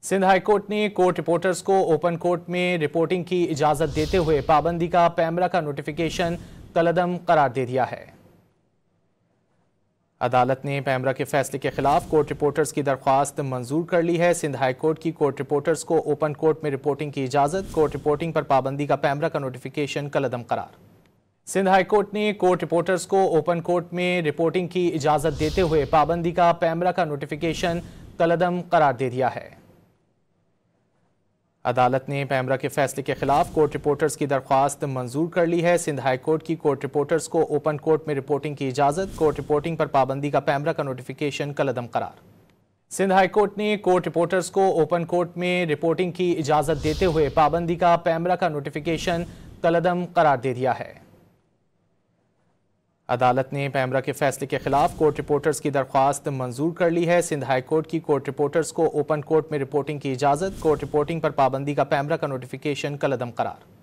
Sindh high court ने court reporters को open court में रिपोर्टिंग की इजाजत देते हुए पाबंदी का पैमरा का नोटिफिकेशन कलअदम करार दे दिया है। अदालत ने पैमरा के फैसले के खिलाफ कोर्ट रिपोर्टर्स की दरख्वास्त मंजूर कर ली है। सिंध हाई कोर्ट की कोर्ट रिपोर्टर्स को ओपन कोर्ट में रिपोर्टिंग की इजाजत, कोर्ट रिपोर्टिंग पर पाबंदी का पैमरा का नोटिफिकेशन कलअदम करार। सिंध हाई कोर्ट ने कोर्ट रिपोर्टर्स को ओपन कोर्ट में रिपोर्टिंग की इजाजत देते हुए पाबंदी का पैमरा का नोटिफिकेशन कलअदम करार दे दिया है। अदालत ने पैमरा के फैसले के खिलाफ कोर्ट रिपोर्टर्स की दरख्वास्त मंजूर कर ली है। सिंध हाई कोर्ट की कोर्ट रिपोर्टर्स को ओपन कोर्ट में रिपोर्टिंग की इजाजत, कोर्ट रिपोर्टिंग पर पाबंदी का पैमरा का नोटिफिकेशन कलअदम करार। सिंध हाई कोर्ट ने कोर्ट रिपोर्टर्स को ओपन कोर्ट में रिपोर्टिंग की इजाजत देते हुए पाबंदी का पैमरा का नोटिफिकेशन कलअदम करार दे दिया है। अदालत ने पैमरा के फैसले के खिलाफ कोर्ट रिपोर्टर्स की दरख्वास्त मंजूर कर ली है। सिंध हाई कोर्ट की कोर्ट रिपोर्टर्स को ओपन कोर्ट में रिपोर्टिंग की इजाजत, कोर्ट रिपोर्टिंग पर पाबंदी का पैमरा का नोटिफिकेशन कलअदम करार।